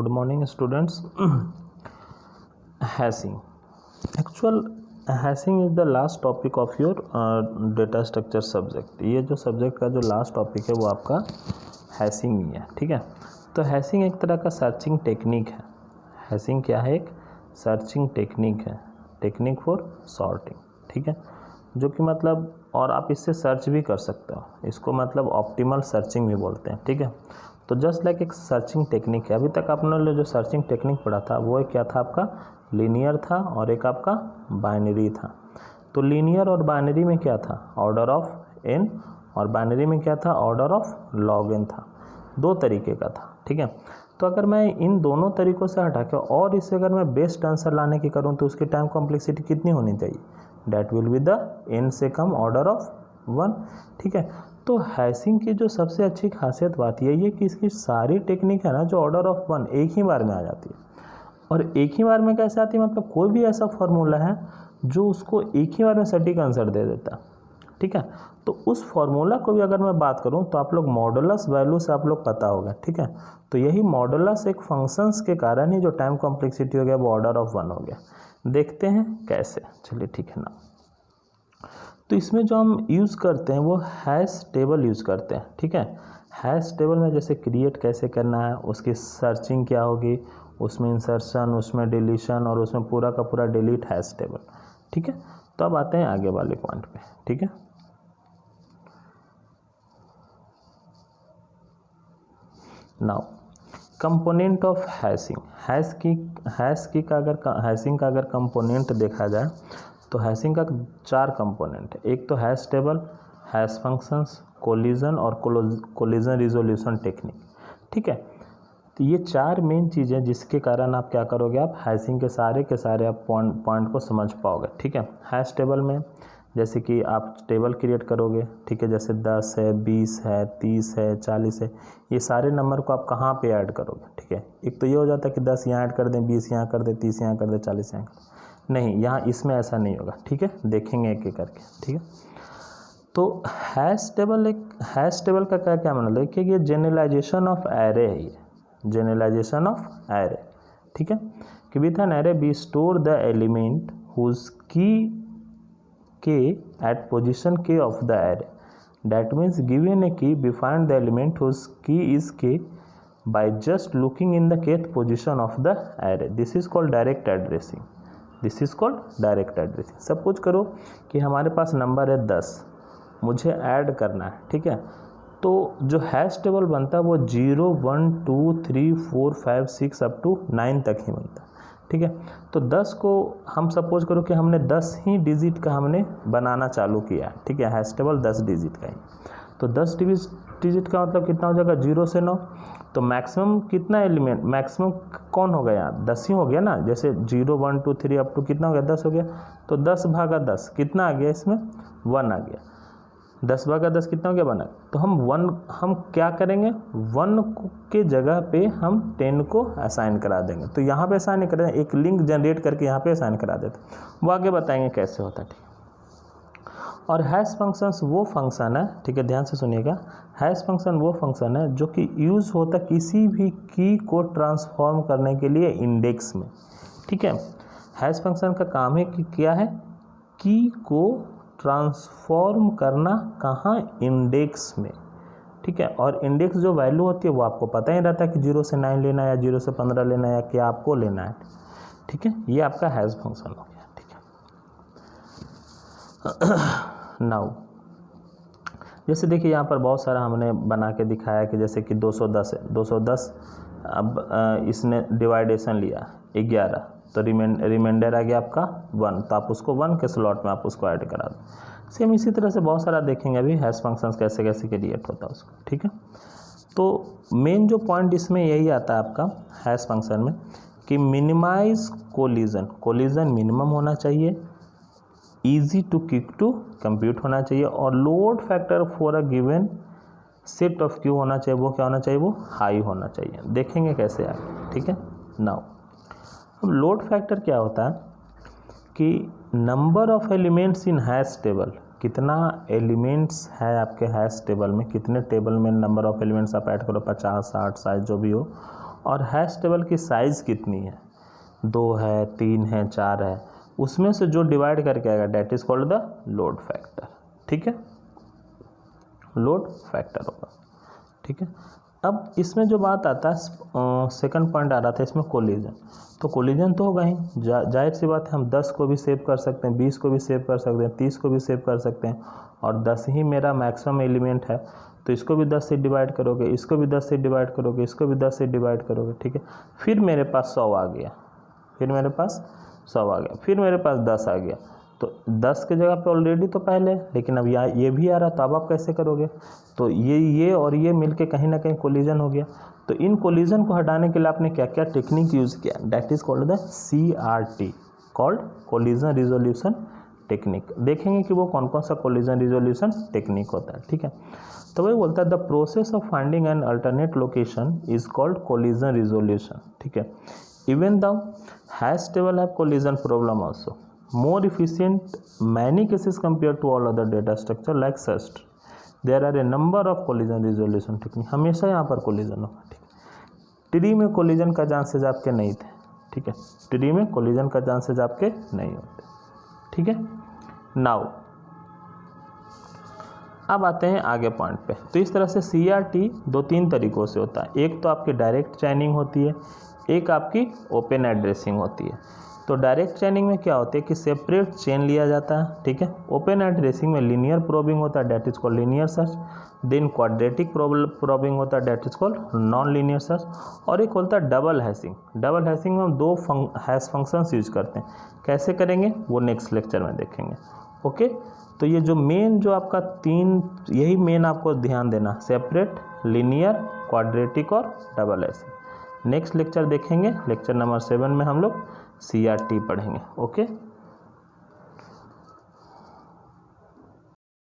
Good morning students. Hashing. Actual hashing is the last topic of your data structure subject. ये जो subject का जो last topic है वो आपका हैशिंग ही है, ठीक है। तो हैशिंग एक तरह का सर्चिंग टेक्निक है। हैशिंग क्या है? एक सर्चिंग टेक्निक है, टेक्निक फॉर सॉर्टिंग, ठीक है। जो कि मतलब और आप इससे सर्च भी कर सकते हो, इसको मतलब ऑप्टिमल सर्चिंग भी बोलते हैं, ठीक है। तो जस्ट लाइक एक सर्चिंग टेक्निक है। अभी तक आपने जो सर्चिंग टेक्निक पढ़ा था वो क्या था? आपका लीनियर था और एक आपका बाइनरी था। तो लीनियर और बाइनरी में क्या था? ऑर्डर ऑफ एन, और बाइनरी में क्या था? ऑर्डर ऑफ लॉग एन था। दो तरीके का था, ठीक है। तो अगर मैं इन दोनों तरीकों से हटा के और इससे अगर मैं बेस्ट आंसर लाने की करूँ तो उसकी टाइम कॉम्प्लेक्सिटी कितनी होनी चाहिए? That will be the n से कम ऑर्डर ऑफ वन, ठीक है। तो हैशिंग की जो सबसे अच्छी खासियत बात यही है कि इसकी सारी टेक्निक है ना जो ऑर्डर ऑफ वन एक ही बार में आ जाती है। और एक ही बार में कैसे आती है? मतलब कोई भी ऐसा फॉर्मूला है जो उसको एक ही बार में सटीक आंसर दे देता है, ठीक है। तो उस फॉर्मूला को भी अगर मैं बात करूं तो आप लोग मॉडुलस वैल्यू से आप लोग पता होगा, ठीक है। तो यही मॉडुलस एक फंक्शंस के कारण ही जो टाइम कॉम्प्लेक्सिटी हो गया वो ऑर्डर ऑफ वन हो गया। देखते हैं कैसे, चलिए ठीक है ना। तो इसमें जो हम यूज़ करते हैं वो हैश टेबल यूज़ करते हैं, ठीक है। हैश टेबल में जैसे क्रिएट कैसे करना है, उसकी सर्चिंग क्या होगी, उसमें इंसर्शन, उसमें डिलीशन और उसमें पूरा का पूरा डिलीट हैश टेबल, ठीक है। तो अब आते हैं आगे वाले पॉइंट पे, ठीक है। Now component of hashing. Hashing का अगर कंपोनेंट देखा जाए तो हैशिंग का चार कंपोनेंट है। एक तो hash table, hash functions, collision और कोलिजन रिजोल्यूशन टेक्निक, ठीक है। तो ये चार मेन चीज़ें जिसके कारण आप क्या करोगे, आप हैशिंग के सारे आप पॉइंट को समझ पाओगे, ठीक है। हैश टेबल में जैसे कि आप टेबल क्रिएट करोगे, ठीक है। जैसे 10 है, 20 है, 30 है, 40 है, ये सारे नंबर को आप कहाँ पे ऐड करोगे, ठीक है। एक तो ये हो जाता है कि 10 यहाँ ऐड कर दें, 20 यहाँ कर दें, 30 यहाँ कर दें, 40 यहाँ कर दें। नहीं, यहाँ इसमें ऐसा नहीं होगा, ठीक है। देखेंगे एक एक करके, ठीक है। तो हैश टेबल का क्या मतलब है कि ये जनरलाइजेशन ऑफ एरे है, ये जनरलाइजेशन ऑफ एरे, ठीक है। कि with n array we store the element whose key k at position k of the array. That means given a key we find the element whose key is k by just looking in the kth position of the array. This is called direct addressing. Suppose करो कि हमारे पास number है 10, मुझे add करना है, ठीक है। तो जो हैश टेबल बनता है वो 0 1 2 3 4 5 6 अप टू 9 तक ही बनता है, ठीक है। तो 10 को हम सपोज करो कि हमने 10 ही डिजिट का हमने बनाना चालू किया, ठीक है। हैश टेबल 10 डिजिट का ही, तो 10 डिजिट का मतलब कितना हो जाएगा? 0 से 9। तो मैक्सिमम कितना एलिमेंट, मैक्सिमम कौन हो गया? 10 ही हो गया ना। जैसे 0 1 2 3 अप टू कितना हो गया? 10 हो गया। तो 10 भागा 10 कितना आ गया? इसमें 1 आ गया। 10 भागा 10 कितना हो गया? 1। तो हम क्या करेंगे? 1 के जगह पे हम 10 को असाइन करा देंगे। तो यहाँ पे असाइन करें, एक लिंक जनरेट करके यहाँ पे असाइन करा देते, वो आगे बताएंगे कैसे होता है, ठीक है। और हैश फंक्शंस वो फंक्शन है, ठीक है, ध्यान से सुनिएगा। हैश फंक्शन वो फंक्शन है जो कि यूज़ होता है किसी भी की को ट्रांसफॉर्म करने के लिए इंडेक्स में, ठीक है। हैश फंक्शन का काम है कि क्या है? की को ट्रांसफॉर्म करना कहाँ? इंडेक्स में, ठीक है। और इंडेक्स जो वैल्यू होती है वो आपको पता ही रहता है कि 0 से 9 लेना है या 0 से 15 लेना है या क्या आपको लेना है, ठीक है। ये आपका हैश फंक्शन हो गया, ठीक है। नाउ जैसे देखिए यहाँ पर बहुत सारा हमने बना के दिखाया कि जैसे कि 210 है, 210 अब इसने डिवाइडेशन लिया 11, तो रिमाइंडर आ गया आपका 1, तो आप उसको 1 के स्लॉट में आप उसको ऐड करा दो। सेम इसी तरह से बहुत सारा देखेंगे अभी हैश फंक्शंस कैसे कैसे क्रिएट होता है उसको, ठीक है। तो मेन जो पॉइंट इसमें यही आता है आपका हैश फंक्शन में कि मिनिमाइज कोलिजन मिनिमम होना चाहिए, easy to quick to compute होना चाहिए, और load factor for a given set of q होना चाहिए, वो क्या होना चाहिए? वो हाई होना चाहिए। देखेंगे कैसे आगे, ठीक है। नाउ अब लोड फैक्टर क्या होता है कि number of elements in hash table, कितना एलिमेंट्स है आपके हैश टेबल में, कितने टेबल में नंबर ऑफ एलिमेंट्स आप ऐड करो, 50 60 शायद जो भी हो, और हैश टेबल की साइज़ कितनी है, 2 है, 3 है, 4 है, उसमें से जो डिवाइड करके आएगा that is called the load factor. ठीक है, लोड फैक्टर होगा। ठीक है, अब इसमें जो बात आता है, सेकंड पॉइंट आ रहा था इसमें कोलिजन। तो कोलिजन तो होगा ही, जाहिर सी बात है, हम 10 को भी सेव कर सकते हैं, 20 को भी सेव कर सकते हैं, 30 को भी सेव कर सकते हैं, और 10 ही मेरा मैक्सिमम एलिमेंट है, तो इसको भी 10 से डिवाइड करोगे, इसको भी 10 से डिवाइड करोगे, इसको भी 10 से डिवाइड करोगे। ठीक है, फिर मेरे पास 100 आ गया, फिर मेरे पास 100 आ गया, फिर मेरे पास 10 आ गया। तो 10 की जगह पे ऑलरेडी तो पहले, लेकिन अब यहाँ ये भी आ रहा, तो अब आप कैसे करोगे? तो ये और ये मिलके कहीं ना कहीं कोलिजन हो गया। तो इन कोलिजन को हटाने के लिए आपने क्या क्या टेक्निक यूज़ किया, that is called the CRT, called collision resolution technique. देखेंगे कि वो कौन कौन सा कोलिजन रिजोल्यूशन टेक्निक होता है। ठीक है, तो वही बोलता है the process of finding an alternate location is called collision resolution. ठीक है, even the hash table have collision problem also, more efficient many cases compared to all other data structure like search, there are a number of collision resolution technique। हमेशा यहाँ पर collision होगा। ठीक है, tree में collision का chances आपके नहीं थे। ठीक है, ट्री में कोलिजन का चांसेज आपके नहीं होते। ठीक है, नाउ अब आते हैं आगे पॉइंट पे। तो इस तरह से CRT 2-3 तरीक़ों से होता है। एक तो आपकी डायरेक्ट चैनिंग होती है, एक आपकी ओपन एड्रेसिंग होती है। तो डायरेक्ट चैनिंग में क्या होता है कि सेपरेट चेन लिया जाता है। ठीक है, ओपन एड्रेसिंग में लीनियर प्रोबिंग होता है, that is called linear search. Then quadratic probing होता है, that is called non linear search. और एक होता है डबल हैशिंग। डबल हैशिंग में हम 2 हैश फंक्शंस यूज करते हैं। कैसे करेंगे वो नेक्स्ट लेक्चर में देखेंगे। ओके, तो ये जो मेन जो आपका 3, यही मेन आपको ध्यान देना, सेपरेट, लीनियर, क्वाड्रेटिक और डबल हैशिंग। नेक्स्ट लेक्चर देखेंगे, लेक्चर नंबर 7 में हम लोग CRT पढ़ेंगे। ओके।